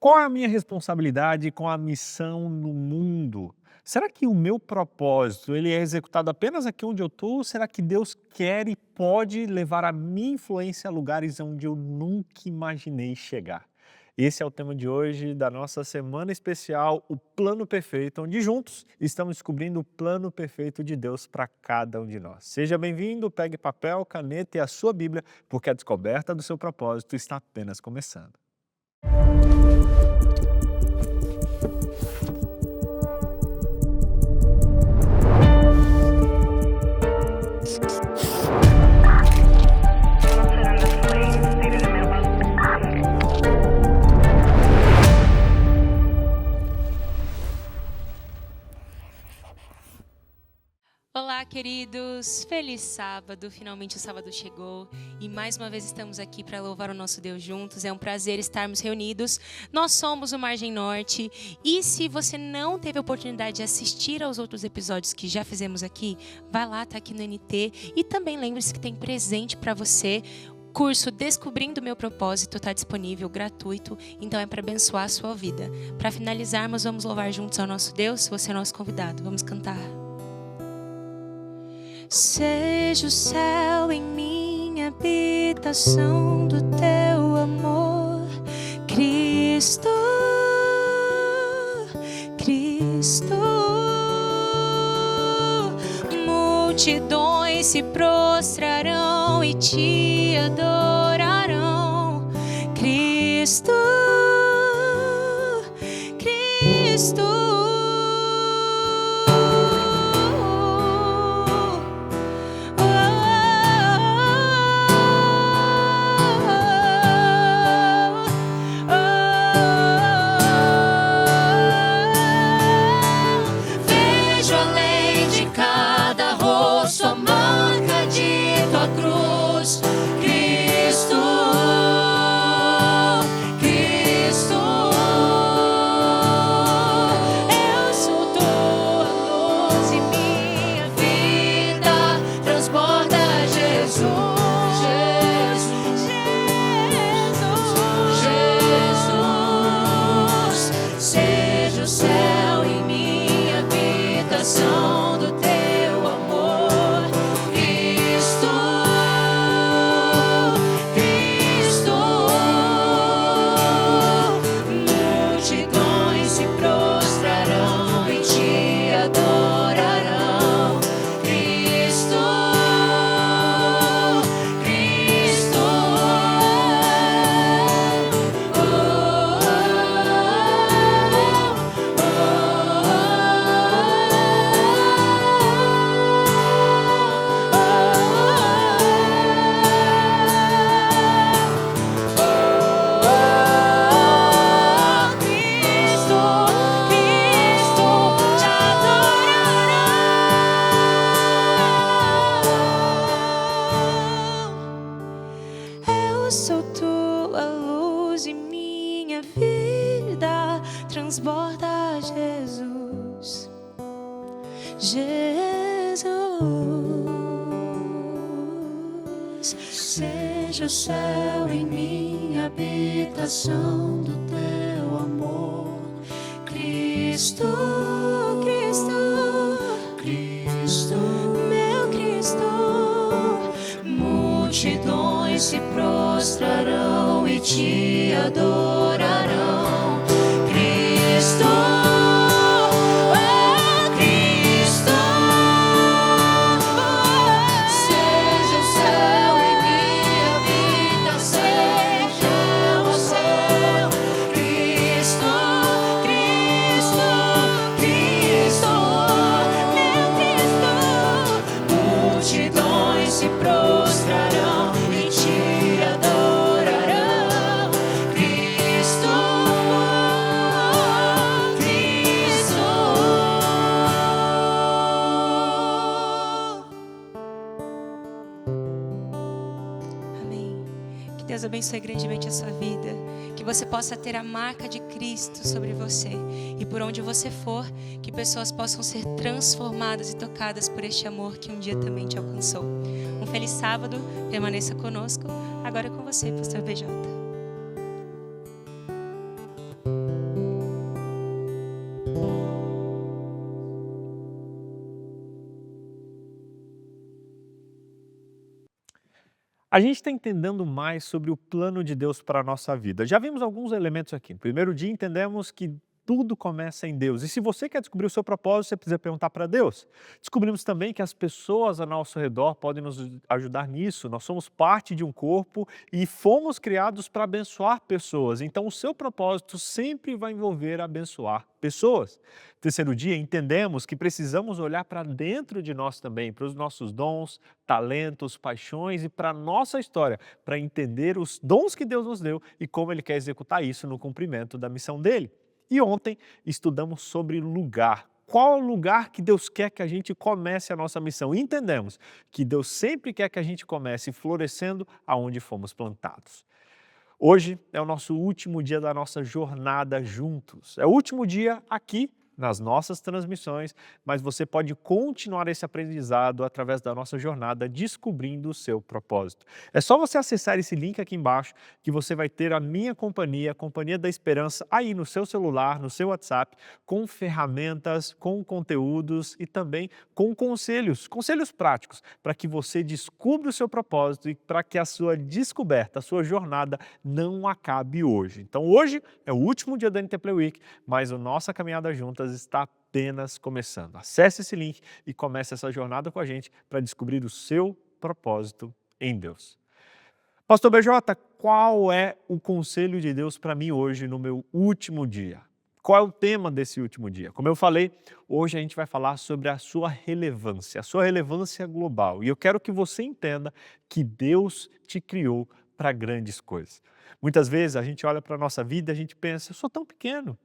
Qual é a minha responsabilidade com a missão no mundo? Será que o meu propósito, ele é executado apenas aqui onde eu estou? Ou será que Deus quer e pode levar a minha influência a lugares onde eu nunca imaginei chegar? Esse é o tema de hoje da nossa semana especial, o Plano Perfeito, onde juntos estamos descobrindo o plano perfeito de Deus para cada um de nós. Seja bem-vindo, pegue papel, caneta e a sua Bíblia, porque a descoberta do seu propósito está apenas começando. Olá, queridos! Feliz sábado! Finalmente o sábado chegou e mais uma vez estamos aqui para louvar o nosso Deus juntos. É um prazer estarmos reunidos. Nós somos o Margem Norte e se você não teve a oportunidade de assistir aos outros episódios que já fizemos aqui, vai lá, tá aqui no NT. E também lembre-se que tem presente para você. Curso Descobrindo Meu Propósito está disponível, gratuito, então é para abençoar a sua vida. Para finalizarmos, vamos louvar juntos ao nosso Deus. Você é nosso convidado. Vamos cantar. Seja o céu em minha habitação do teu amor, Cristo, Cristo. Multidões se prostrarão e te adorarão, Cristo, Cristo. Transborda Jesus, Jesus. Seja o céu em minha habitação do teu amor, Cristo, Cristo, Cristo, meu Cristo. Multidões se prostrarão e te adorarão, Cristo, oh Cristo. Seja o céu em minha vida, seja o céu, Cristo, Cristo, Cristo, meu Cristo. Multidões se prostrarão e te adorarão, Cristo. Deus abençoe grandemente a sua vida, que você possa ter a marca de Cristo sobre você e por onde você for, que pessoas possam ser transformadas e tocadas por este amor que um dia também te alcançou. Um feliz sábado, permaneça conosco. Agora é com você, Pastor BJ. A gente está entendendo mais sobre o plano de Deus para a nossa vida. Já vimos alguns elementos aqui. No primeiro dia entendemos que tudo começa em Deus. E se você quer descobrir o seu propósito, você precisa perguntar para Deus. Descobrimos também que as pessoas ao nosso redor podem nos ajudar nisso. Nós somos parte de um corpo e fomos criados para abençoar pessoas. Então o seu propósito sempre vai envolver abençoar pessoas. Terceiro dia, entendemos que precisamos olhar para dentro de nós também, para os nossos dons, talentos, paixões e para a nossa história, para entender os dons que Deus nos deu e como Ele quer executar isso no cumprimento da missão dEle. E ontem estudamos sobre lugar. Qual é o lugar que Deus quer que a gente comece a nossa missão? E entendemos que Deus sempre quer que a gente comece florescendo aonde fomos plantados. Hoje é o nosso último dia da nossa jornada juntos. É o último dia aqui nas nossas transmissões, mas você pode continuar esse aprendizado através da nossa jornada descobrindo o seu propósito. É só você acessar esse link aqui embaixo que você vai ter a minha companhia, a Companhia da Esperança, aí no seu celular, no seu WhatsApp, com ferramentas, com conteúdos e também com conselhos práticos, para que você descubra o seu propósito e para que a sua descoberta, a sua jornada não acabe hoje. Então hoje é o último dia da NT Play Week, mas a nossa caminhada juntas está apenas começando. Acesse esse link e comece essa jornada com a gente para descobrir o seu propósito em Deus. Pastor BJ, qual é o conselho de Deus para mim hoje no meu último dia? Qual é o tema desse último dia? Como eu falei, hoje a gente vai falar sobre a sua relevância global. E eu quero que você entenda que Deus te criou para grandes coisas. Muitas vezes a gente olha para a nossa vida e a gente pensa, eu sou tão pequeno,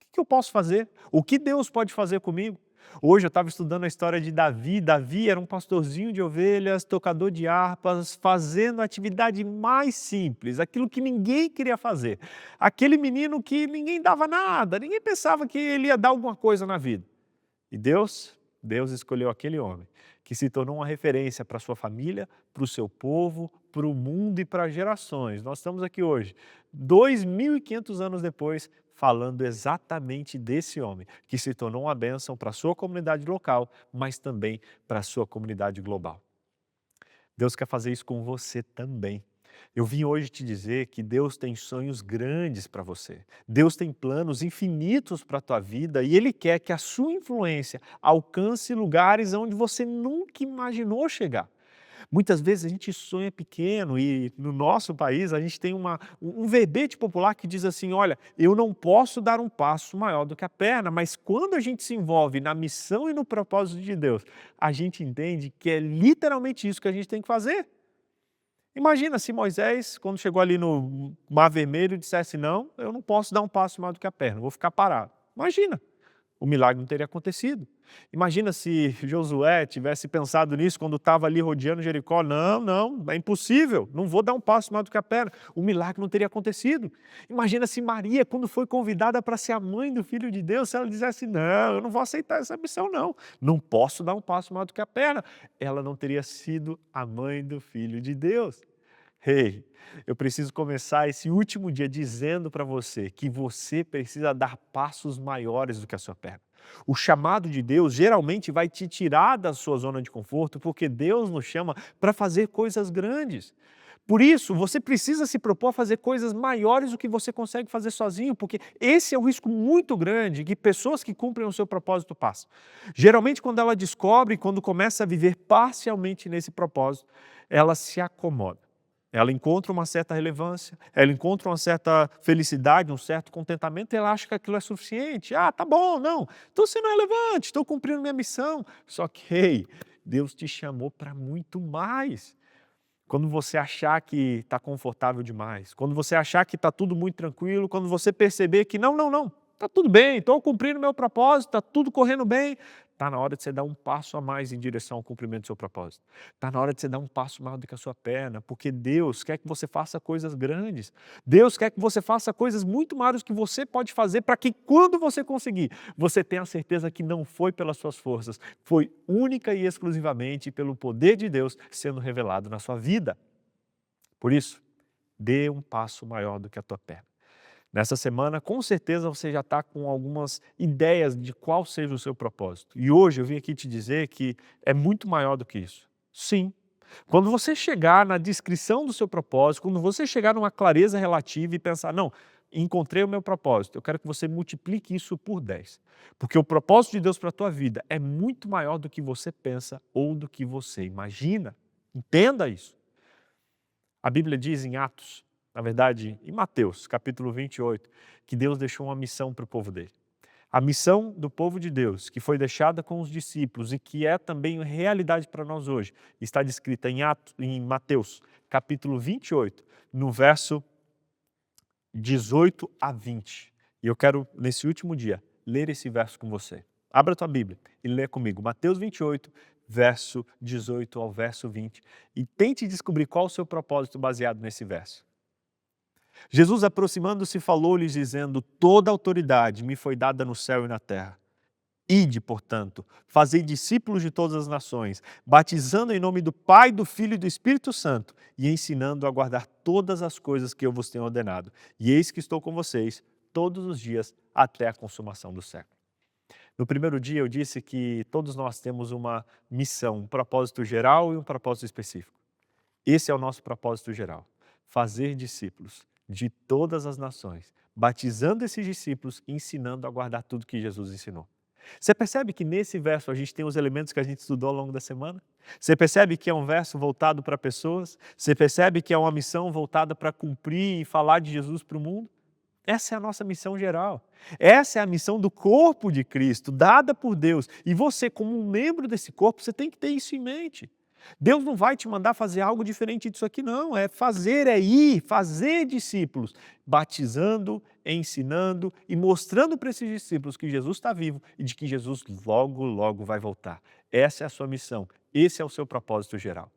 o que eu posso fazer? O que Deus pode fazer comigo? Hoje eu estava estudando a história de Davi. Davi era um pastorzinho de ovelhas, tocador de harpas, fazendo a atividade mais simples, aquilo que ninguém queria fazer. Aquele menino que ninguém dava nada, ninguém pensava que ele ia dar alguma coisa na vida. E Deus escolheu aquele homem que se tornou uma referência para a sua família, para o seu povo, para o mundo e para gerações. Nós estamos aqui hoje, 2.500 anos depois, falando exatamente desse homem, que se tornou uma bênção para a sua comunidade local, mas também para a sua comunidade global. Deus quer fazer isso com você também. Eu vim hoje te dizer que Deus tem sonhos grandes para você. Deus tem planos infinitos para a tua vida e Ele quer que a sua influência alcance lugares onde você nunca imaginou chegar. Muitas vezes a gente sonha pequeno e no nosso país a gente tem um verbete popular que diz assim, olha, eu não posso dar um passo maior do que a perna, mas quando a gente se envolve na missão e no propósito de Deus, a gente entende que é literalmente isso que a gente tem que fazer. Imagina se Moisés, quando chegou ali no Mar Vermelho, dissesse, não, eu não posso dar um passo maior do que a perna, vou ficar parado. Imagina, o milagre não teria acontecido. Imagina se Josué tivesse pensado nisso quando estava ali rodeando Jericó, não, é impossível, não vou dar um passo maior do que a perna, o milagre não teria acontecido. Imagina se Maria, quando foi convidada para ser a mãe do Filho de Deus, se ela dissesse, não, eu não vou aceitar essa missão não posso dar um passo maior do que a perna, ela não teria sido a mãe do Filho de Deus. Ei, eu preciso começar esse último dia dizendo para você que você precisa dar passos maiores do que a sua perna. O chamado de Deus geralmente vai te tirar da sua zona de conforto, porque Deus nos chama para fazer coisas grandes. Por isso, você precisa se propor a fazer coisas maiores do que você consegue fazer sozinho, porque esse é um risco muito grande que pessoas que cumprem o seu propósito passam. Geralmente, quando ela descobre, quando começa a viver parcialmente nesse propósito, ela se acomoda. Ela encontra uma certa relevância, ela encontra uma certa felicidade, um certo contentamento, e ela acha que aquilo é suficiente. Ah, tá bom, não, estou sendo relevante, estou cumprindo minha missão. Só que, ei, Deus te chamou para muito mais. Quando você achar que está confortável demais, quando você achar que está tudo muito tranquilo, quando você perceber que não, está tudo bem, estou cumprindo meu propósito, está tudo correndo bem, está na hora de você dar um passo a mais em direção ao cumprimento do seu propósito. Está na hora de você dar um passo maior do que a sua perna, porque Deus quer que você faça coisas grandes. Deus quer que você faça coisas muito maiores do que você pode fazer para que quando você conseguir, você tenha a certeza que não foi pelas suas forças, foi única e exclusivamente pelo poder de Deus sendo revelado na sua vida. Por isso, dê um passo maior do que a tua perna. Nessa semana, com certeza, você já está com algumas ideias de qual seja o seu propósito. E hoje eu vim aqui te dizer que é muito maior do que isso. Sim, Quando você chegar na descrição do seu propósito, quando você chegar numa clareza relativa e pensar, não, encontrei o meu propósito, eu quero que você multiplique isso por 10. Porque o propósito de Deus para a tua vida é muito maior do que você pensa ou do que você imagina. Entenda isso. A Bíblia diz em Atos, na verdade, em Mateus, capítulo 28, que Deus deixou uma missão para o povo dele. A missão do povo de Deus, que foi deixada com os discípulos e que é também realidade para nós hoje, está descrita em Mateus, capítulo 28, no verso 18 a 20. E eu quero, nesse último dia, ler esse verso com você. Abra a tua Bíblia e lê comigo. Mateus 28, verso 18 ao verso 20. E tente descobrir qual o seu propósito baseado nesse verso. Jesus, aproximando-se, falou-lhes, dizendo: toda autoridade me foi dada no céu e na terra. Ide, portanto, fazei discípulos de todas as nações, batizando em nome do Pai, do Filho e do Espírito Santo, e ensinando a guardar todas as coisas que eu vos tenho ordenado. E eis que estou com vocês todos os dias até a consumação do século. No primeiro dia eu disse que todos nós temos uma missão, um propósito geral e um propósito específico. Esse é o nosso propósito geral: fazer discípulos de todas as nações, batizando esses discípulos e ensinando a guardar tudo que Jesus ensinou. Você percebe que nesse verso a gente tem os elementos que a gente estudou ao longo da semana? Você percebe que é um verso voltado para pessoas? Você percebe que é uma missão voltada para cumprir e falar de Jesus para o mundo? Essa é a nossa missão geral. Essa é a missão do corpo de Cristo, dada por Deus. E você, como um membro desse corpo, você tem que ter isso em mente. Deus não vai te mandar fazer algo diferente disso aqui, não. É fazer, é ir, fazer discípulos, batizando, ensinando e mostrando para esses discípulos que Jesus está vivo e de que Jesus logo, logo vai voltar. Essa é a sua missão, esse é o seu propósito geral.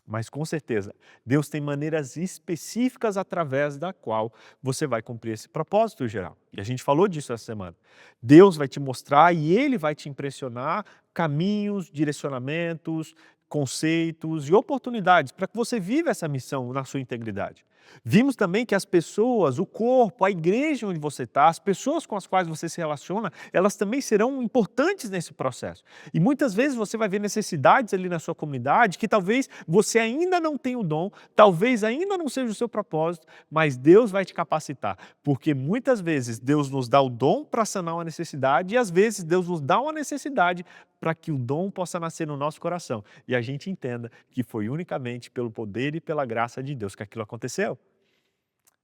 Mas com certeza, Deus tem maneiras específicas através da qual você vai cumprir esse propósito geral. E a gente falou disso essa semana. Deus vai te mostrar e Ele vai te impressionar caminhos, direcionamentos, conceitos e oportunidades para que você viva essa missão na sua integridade. Vimos também que as pessoas, o corpo, a igreja onde você está, as pessoas com as quais você se relaciona, elas também serão importantes nesse processo. E muitas vezes você vai ver necessidades ali na sua comunidade que talvez você ainda não tenha o dom, talvez ainda não seja o seu propósito, mas Deus vai te capacitar. Porque muitas vezes Deus nos dá o dom para sanar uma necessidade e às vezes Deus nos dá uma necessidade para que o dom possa nascer no nosso coração e a gente entenda que foi unicamente pelo poder e pela graça de Deus que aquilo aconteceu.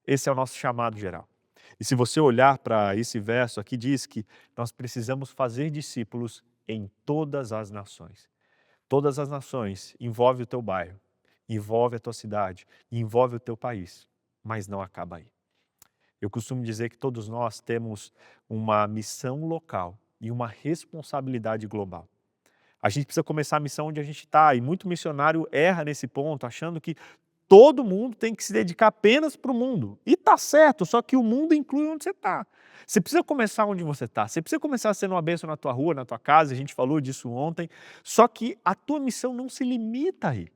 Esse é o nosso chamado geral. E se você olhar para esse verso aqui, diz que nós precisamos fazer discípulos em todas as nações. Todas as nações envolve o teu bairro, envolve a tua cidade, envolve o teu país, mas não acaba aí. Eu costumo dizer que todos nós temos uma missão local e uma responsabilidade global. A gente precisa começar a missão onde a gente está, e muito missionário erra nesse ponto, achando que todo mundo tem que se dedicar apenas para o mundo. E está certo, só que o mundo inclui onde você está. Você precisa começar onde você está, você precisa começar sendo uma bênção na tua rua, na tua casa, a gente falou disso ontem, só que a tua missão não se limita aí.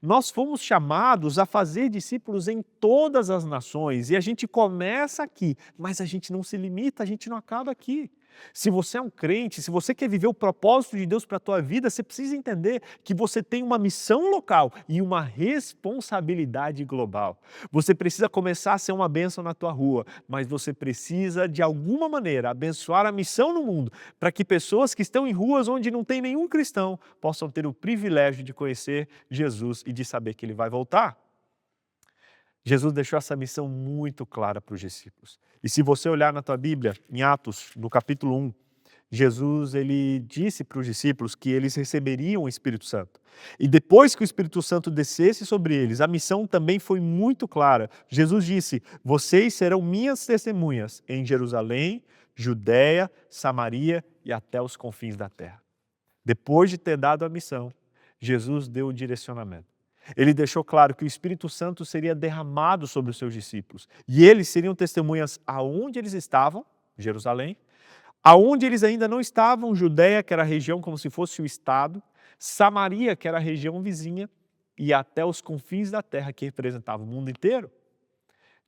Nós fomos chamados a fazer discípulos em todas as nações e a gente começa aqui, mas a gente não se limita, a gente não acaba aqui. Se você é um crente, se você quer viver o propósito de Deus para a tua vida, você precisa entender que você tem uma missão local e uma responsabilidade global. Você precisa começar a ser uma bênção na tua rua, mas você precisa, de alguma maneira, abençoar a missão no mundo, para que pessoas que estão em ruas onde não tem nenhum cristão possam ter o privilégio de conhecer Jesus e de saber que Ele vai voltar. Jesus deixou essa missão muito clara para os discípulos. E se você olhar na tua Bíblia, em Atos, no capítulo 1, Jesus ele disse para os discípulos que eles receberiam o Espírito Santo. E depois que o Espírito Santo descesse sobre eles, a missão também foi muito clara. Jesus disse: vocês serão minhas testemunhas em Jerusalém, Judéia, Samaria e até os confins da terra. Depois de ter dado a missão, Jesus deu o direcionamento. Ele deixou claro que o Espírito Santo seria derramado sobre os seus discípulos. E eles seriam testemunhas aonde eles estavam, Jerusalém, aonde eles ainda não estavam, Judéia, que era a região como se fosse o estado, Samaria, que era a região vizinha, e até os confins da terra, que representava o mundo inteiro.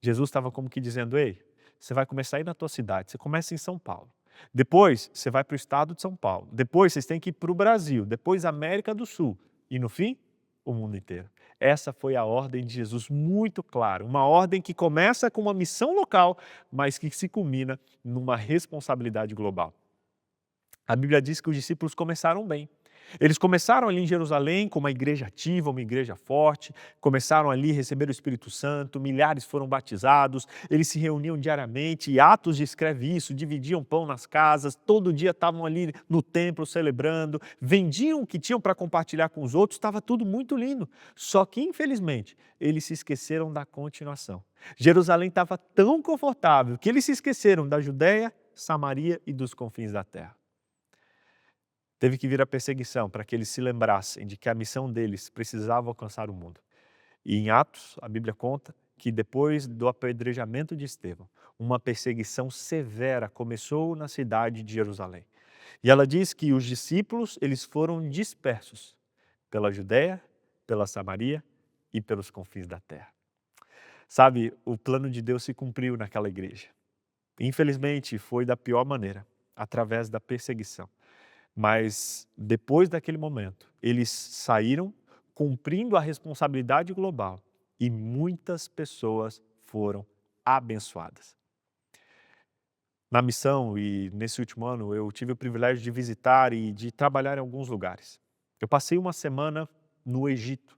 Jesus estava como que dizendo: ei, você vai começar aí na tua cidade, você começa em São Paulo. Depois você vai para o estado de São Paulo. Depois vocês têm que ir para o Brasil, depois América do Sul. E no fim, o mundo inteiro. Essa foi a ordem de Jesus, muito clara. Uma ordem que começa com uma missão local, mas que se culmina numa responsabilidade global. A Bíblia diz que os discípulos começaram bem. Eles começaram ali em Jerusalém com uma igreja ativa, uma igreja forte, começaram ali a receber o Espírito Santo, milhares foram batizados, eles se reuniam diariamente, e Atos descreve isso, dividiam pão nas casas, todo dia estavam ali no templo celebrando, vendiam o que tinham para compartilhar com os outros, estava tudo muito lindo. Só que, infelizmente, eles se esqueceram da continuação. Jerusalém estava tão confortável que eles se esqueceram da Judéia, Samaria e dos confins da terra. Teve que vir a perseguição para que eles se lembrassem de que a missão deles precisava alcançar o mundo. E em Atos, a Bíblia conta que depois do apedrejamento de Estevão, uma perseguição severa começou na cidade de Jerusalém. E ela diz que os discípulos eles foram dispersos pela Judéia, pela Samaria e pelos confins da terra. Sabe, o plano de Deus se cumpriu naquela igreja. Infelizmente, foi da pior maneira, através da perseguição. Mas depois daquele momento, eles saíram cumprindo a responsabilidade global e muitas pessoas foram abençoadas. Na missão e nesse último ano, eu tive o privilégio de visitar e de trabalhar em alguns lugares. Eu passei uma semana no Egito.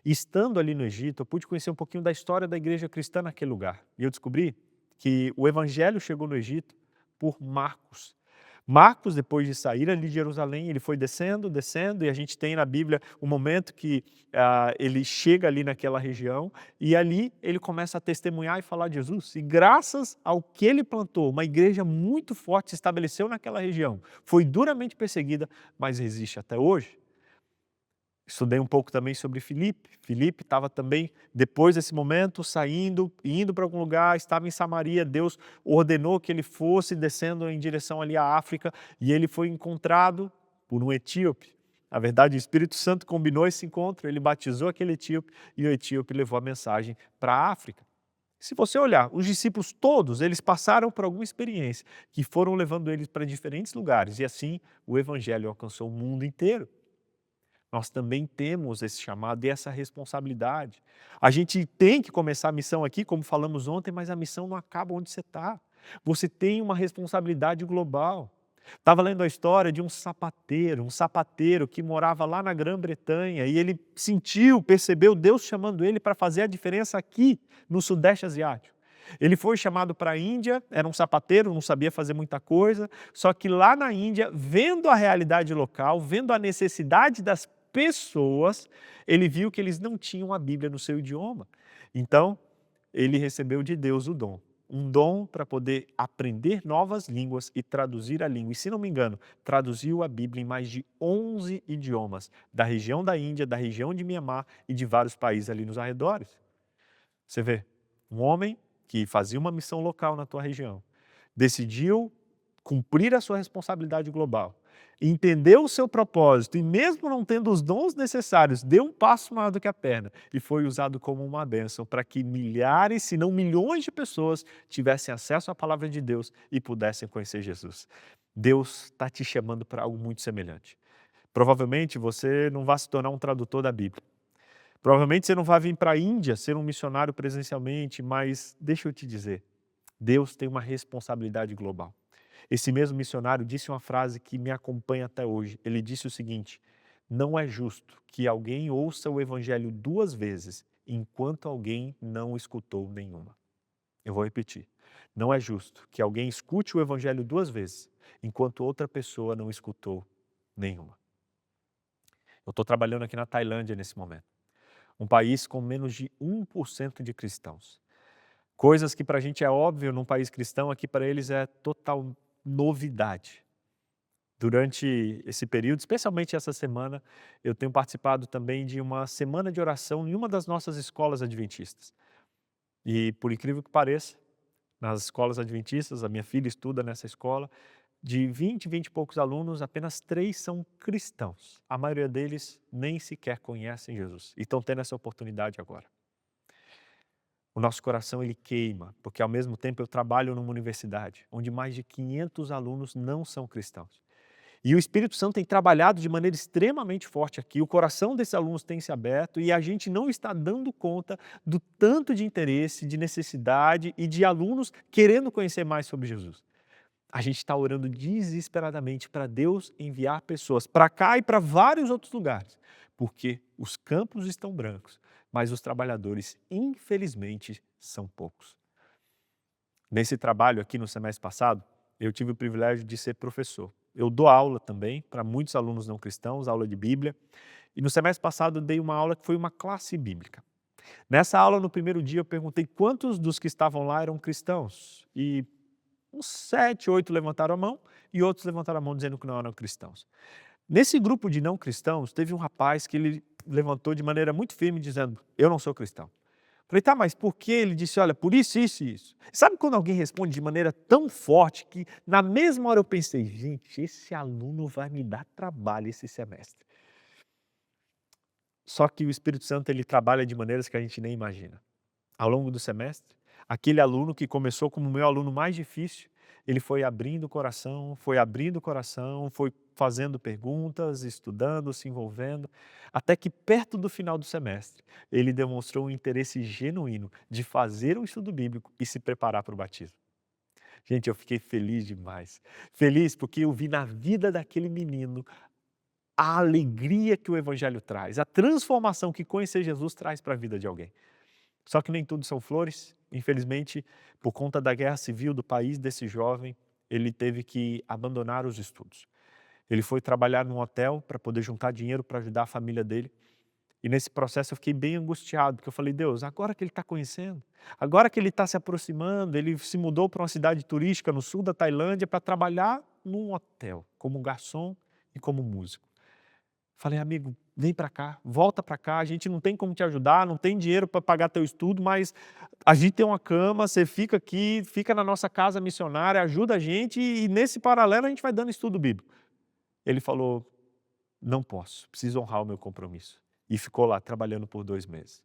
E estando ali no Egito, eu pude conhecer um pouquinho da história da igreja cristã naquele lugar. E eu descobri que o evangelho chegou no Egito por Marcos. Marcos, depois de sair ali de Jerusalém, ele foi descendo, e a gente tem na Bíblia o momento que ele chega ali naquela região e ali ele começa a testemunhar e falar de Jesus. E graças ao que ele plantou, uma igreja muito forte se estabeleceu naquela região. Foi duramente perseguida, mas resiste até hoje. Estudei um pouco também sobre Filipe. Filipe estava também, depois desse momento, saindo, indo para algum lugar, estava em Samaria. Deus ordenou que ele fosse descendo em direção ali à África e ele foi encontrado por um etíope. Na verdade, o Espírito Santo combinou esse encontro, ele batizou aquele etíope e o etíope levou a mensagem para a África. Se você olhar, os discípulos todos, eles passaram por alguma experiência que foram levando eles para diferentes lugares e assim o evangelho alcançou o mundo inteiro. Nós também temos esse chamado e essa responsabilidade. A gente tem que começar a missão aqui, como falamos ontem, mas a missão não acaba onde você está. Você tem uma responsabilidade global. Estava lendo a história de um sapateiro que morava lá na Grã-Bretanha e ele percebeu Deus chamando ele para fazer a diferença aqui no Sudeste Asiático. Ele foi chamado para a Índia, era um sapateiro, não sabia fazer muita coisa, só que lá na Índia, vendo a realidade local, vendo a necessidade das pessoas, ele viu que eles não tinham a Bíblia no seu idioma. Então, ele recebeu de Deus o dom. Um dom para poder aprender novas línguas e traduzir a língua. E se não me engano, traduziu a Bíblia em mais de 11 idiomas, da região da Índia, da região de Mianmar e de vários países ali nos arredores. Você vê, um homem que fazia uma missão local na tua região, decidiu cumprir a sua responsabilidade global, entendeu o seu propósito e mesmo não tendo os dons necessários, deu um passo maior do que a perna e foi usado como uma bênção para que milhares, se não milhões de pessoas tivessem acesso à palavra de Deus e pudessem conhecer Jesus. Deus está te chamando para algo muito semelhante. Provavelmente você não vai se tornar um tradutor da Bíblia. Provavelmente você não vai vir para a Índia ser um missionário presencialmente, mas deixa eu te dizer, Deus tem uma responsabilidade global. Esse mesmo missionário disse uma frase que me acompanha até hoje. Ele disse o seguinte: não é justo que alguém ouça o evangelho 2 vezes, enquanto alguém não escutou nenhuma. Eu vou repetir. Não é justo que alguém escute o evangelho 2 vezes, enquanto outra pessoa não escutou nenhuma. Eu estou trabalhando aqui na Tailândia nesse momento. Um país com menos de 1% de cristãos. Coisas que para a gente é óbvio num país cristão, aqui para eles é total novidade. Durante esse período, especialmente essa semana, eu tenho participado também de uma semana de oração em uma das nossas escolas adventistas. E por incrível que pareça, nas escolas adventistas, a minha filha estuda nessa escola, de 20 e poucos alunos, apenas 3 são cristãos. A maioria deles nem sequer conhecem Jesus e estão tendo essa oportunidade agora. O nosso coração ele queima, porque ao mesmo tempo eu trabalho numa universidade onde mais de 500 alunos não são cristãos. E o Espírito Santo tem trabalhado de maneira extremamente forte aqui, o coração desses alunos tem se aberto e a gente não está dando conta do tanto de interesse, de necessidade e de alunos querendo conhecer mais sobre Jesus. A gente está orando desesperadamente para Deus enviar pessoas para cá e para vários outros lugares, porque os campos estão brancos, mas os trabalhadores, infelizmente, são poucos. Nesse trabalho aqui no semestre passado, eu tive o privilégio de ser professor. Eu dou aula também para muitos alunos não cristãos, aula de Bíblia, e no semestre passado eu dei uma aula que foi uma classe bíblica. Nessa aula, no primeiro dia, eu perguntei quantos dos que estavam lá eram cristãos, e uns 7, 8 levantaram a mão e outros levantaram a mão dizendo que não eram cristãos. Nesse grupo de não cristãos, teve um rapaz que ele levantou de maneira muito firme dizendo, eu não sou cristão. Falei, tá, mas por quê? Ele disse, olha, por isso, isso e isso. Sabe quando alguém responde de maneira tão forte que na mesma hora eu pensei, gente, esse aluno vai me dar trabalho esse semestre. Só que o Espírito Santo ele trabalha de maneiras que a gente nem imagina. Ao longo do semestre, aquele aluno que começou como o meu aluno mais difícil, ele foi abrindo o coração, foi fazendo perguntas, estudando, se envolvendo, até que perto do final do semestre, ele demonstrou um interesse genuíno de fazer um estudo bíblico e se preparar para o batismo. Gente, eu fiquei feliz demais. Feliz porque eu vi na vida daquele menino a alegria que o Evangelho traz, a transformação que conhecer Jesus traz para a vida de alguém. Só que nem tudo são flores. Infelizmente, por conta da guerra civil do país desse jovem, ele teve que abandonar os estudos. Ele foi trabalhar num hotel para poder juntar dinheiro para ajudar a família dele. E nesse processo eu fiquei bem angustiado, porque eu falei, Deus, agora que ele está conhecendo, agora que ele está se aproximando, ele se mudou para uma cidade turística no sul da Tailândia para trabalhar num hotel, como garçom e como músico. Falei, amigo, vem para cá, volta para cá, a gente não tem como te ajudar, não tem dinheiro para pagar teu estudo, mas a gente tem uma cama, você fica aqui, fica na nossa casa missionária, ajuda a gente e nesse paralelo a gente vai dando estudo bíblico. Ele falou, não posso, preciso honrar o meu compromisso. E ficou lá trabalhando por 2 meses.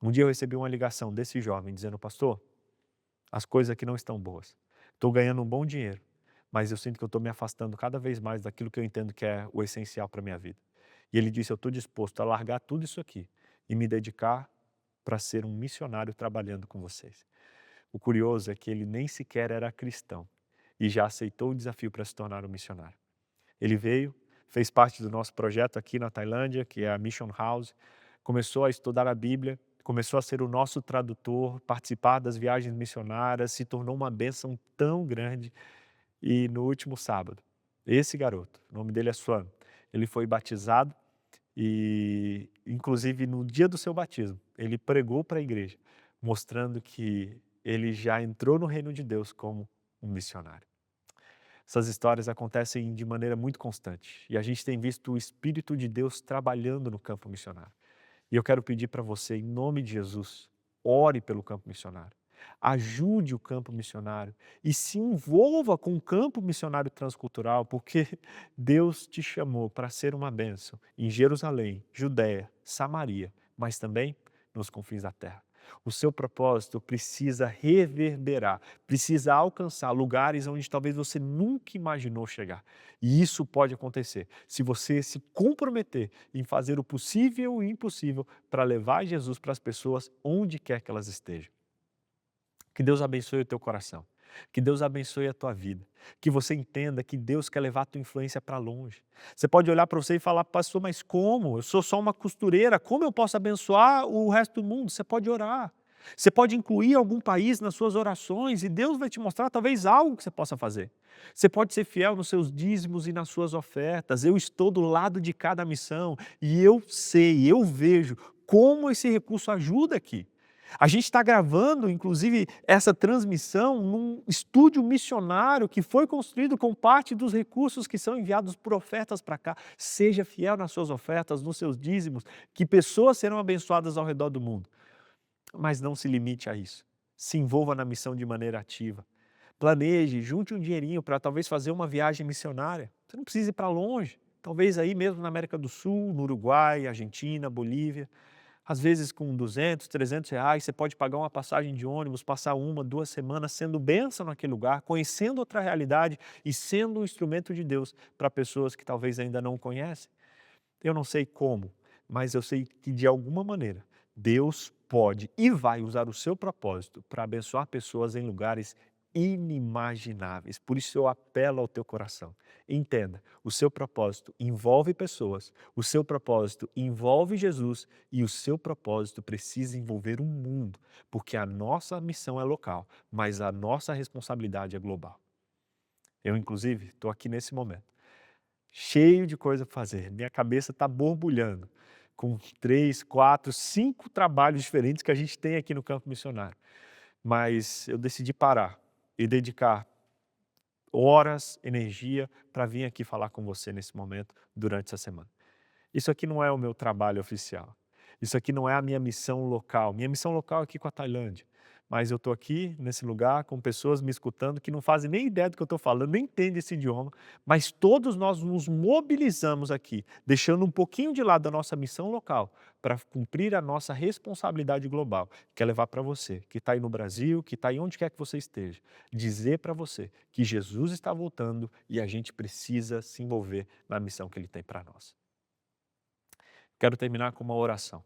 Um dia eu recebi uma ligação desse jovem dizendo, pastor, as coisas aqui não estão boas, estou ganhando um bom dinheiro, mas eu sinto que eu estou me afastando cada vez mais daquilo que eu entendo que é o essencial para a minha vida. E ele disse, eu estou disposto a largar tudo isso aqui e me dedicar para ser um missionário trabalhando com vocês. O curioso é que ele nem sequer era cristão e já aceitou o desafio para se tornar um missionário. Ele veio, fez parte do nosso projeto aqui na Tailândia, que é a Mission House, começou a estudar a Bíblia, começou a ser o nosso tradutor, participar das viagens missionárias, se tornou uma bênção tão grande. E no último sábado, esse garoto, o nome dele é Swan, ele foi batizado e, inclusive, no dia do seu batismo, ele pregou para a igreja, mostrando que ele já entrou no reino de Deus como um missionário. Essas histórias acontecem de maneira muito constante e a gente tem visto o Espírito de Deus trabalhando no campo missionário. E eu quero pedir para você, em nome de Jesus, ore pelo campo missionário. Ajude o campo missionário e se envolva com o campo missionário transcultural, porque Deus te chamou para ser uma bênção em Jerusalém, Judéia, Samaria, mas também nos confins da terra. O seu propósito precisa reverberar, precisa alcançar lugares onde talvez você nunca imaginou chegar. E isso pode acontecer se você se comprometer em fazer o possível e o impossível para levar Jesus para as pessoas onde quer que elas estejam. Que Deus abençoe o teu coração, que Deus abençoe a tua vida, que você entenda que Deus quer levar a tua influência para longe. Você pode olhar para você e falar, pastor, mas como? Eu sou só uma costureira, como eu posso abençoar o resto do mundo? Você pode orar, você pode incluir algum país nas suas orações e Deus vai te mostrar talvez algo que você possa fazer. Você pode ser fiel nos seus dízimos e nas suas ofertas. Eu estou do lado de cada missão e eu sei, eu vejo como esse recurso ajuda aqui. A gente está gravando, inclusive, essa transmissão num estúdio missionário que foi construído com parte dos recursos que são enviados por ofertas para cá. Seja fiel nas suas ofertas, nos seus dízimos, que pessoas serão abençoadas ao redor do mundo. Mas não se limite a isso. Se envolva na missão de maneira ativa. Planeje, junte um dinheirinho para talvez fazer uma viagem missionária. Você não precisa ir para longe. Talvez aí mesmo na América do Sul, no Uruguai, Argentina, Bolívia. Às vezes com 200, 300 reais, você pode pagar uma passagem de ônibus, passar 1, 2 semanas sendo bênção naquele lugar, conhecendo outra realidade e sendo um instrumento de Deus para pessoas que talvez ainda não conhecem. Eu não sei como, mas eu sei que de alguma maneira Deus pode e vai usar o seu propósito para abençoar pessoas em lugares inimagináveis. Por isso eu apelo ao teu coração. Entenda, o seu propósito envolve pessoas, o seu propósito envolve Jesus e o seu propósito precisa envolver o mundo, porque a nossa missão é local, mas a nossa responsabilidade é global. Eu, inclusive, estou aqui nesse momento cheio de coisa para fazer. Minha cabeça está borbulhando com 3, 4, 5 trabalhos diferentes que a gente tem aqui no campo missionário. Mas eu decidi parar e dedicar horas, energia para vir aqui falar com você nesse momento durante essa semana. Isso aqui não é o meu trabalho oficial. Isso aqui não é a minha missão local. Minha missão local é aqui com a Tailândia. Mas eu estou aqui nesse lugar com pessoas me escutando que não fazem nem ideia do que eu estou falando, nem entendem esse idioma, mas todos nós nos mobilizamos aqui, deixando um pouquinho de lado a nossa missão local para cumprir a nossa responsabilidade global, que é levar para você, que está aí no Brasil, que está aí onde quer que você esteja, dizer para você que Jesus está voltando e a gente precisa se envolver na missão que Ele tem para nós. Quero terminar com uma oração.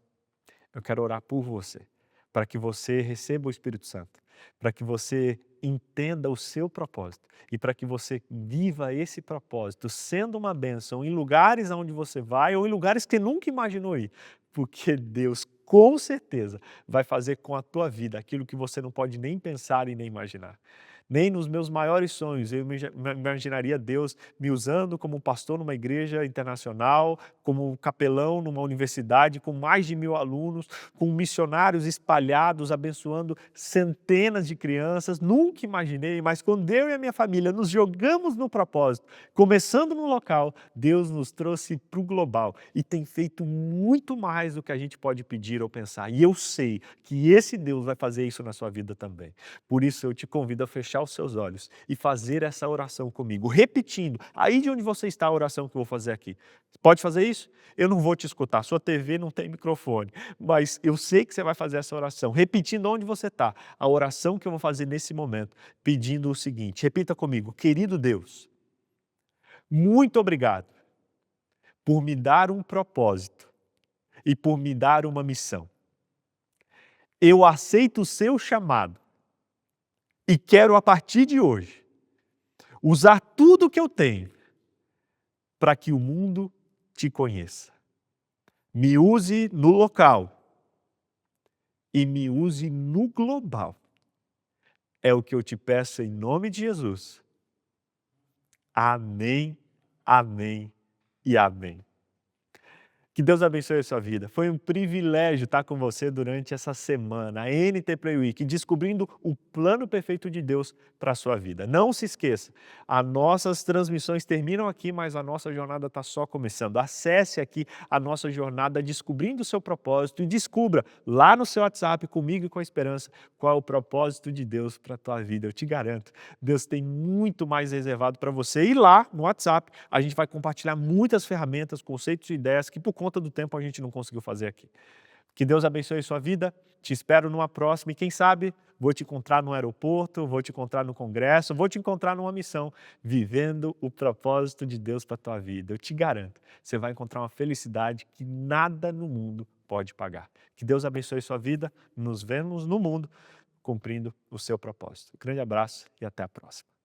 Eu quero orar por você, para que você receba o Espírito Santo, para que você entenda o seu propósito e para que você viva esse propósito sendo uma bênção em lugares aonde você vai ou em lugares que você nunca imaginou ir, porque Deus com certeza vai fazer com a tua vida aquilo que você não pode nem pensar e nem imaginar. Nem nos meus maiores sonhos eu imaginaria Deus me usando como pastor numa igreja internacional, como capelão numa universidade com mais de 1000 alunos, com missionários espalhados, abençoando centenas de crianças. Nunca imaginei, mas quando eu e a minha família nos jogamos no propósito, começando no local, Deus nos trouxe para o global e tem feito muito mais do que a gente pode pedir ou pensar. E eu sei que esse Deus vai fazer isso na sua vida também. Por isso eu te convido a fechar os seus olhos e fazer essa oração comigo, repetindo, aí de onde você está a oração que eu vou fazer aqui. Pode fazer isso? Eu não vou te escutar, sua TV não tem microfone, mas eu sei que você vai fazer essa oração, repetindo onde você está, a oração que eu vou fazer nesse momento, pedindo o seguinte, repita comigo, querido Deus, muito obrigado por me dar um propósito e por me dar uma missão. Eu aceito o seu chamado e quero, a partir de hoje, usar tudo o que eu tenho para que o mundo te conheça. Me use no local e me use no global. É o que eu te peço em nome de Jesus. Amém, amém e amém. Que Deus abençoe a sua vida. Foi um privilégio estar com você durante essa semana, a NT Play Week, descobrindo o plano perfeito de Deus para a sua vida. Não se esqueça, as nossas transmissões terminam aqui, mas a nossa jornada está só começando. Acesse aqui a nossa jornada descobrindo o seu propósito e descubra lá no seu WhatsApp, comigo e com a Esperança, qual é o propósito de Deus para a tua vida. Eu te garanto, Deus tem muito mais reservado para você. E lá no WhatsApp a gente vai compartilhar muitas ferramentas, conceitos e ideias que por conta do tempo a gente não conseguiu fazer aqui. Que Deus abençoe a sua vida, te espero numa próxima e quem sabe vou te encontrar no aeroporto, vou te encontrar no congresso, vou te encontrar numa missão, vivendo o propósito de Deus para a tua vida. Eu te garanto, você vai encontrar uma felicidade que nada no mundo pode pagar. Que Deus abençoe a sua vida, nos vemos no mundo cumprindo o seu propósito. Um grande abraço e até a próxima.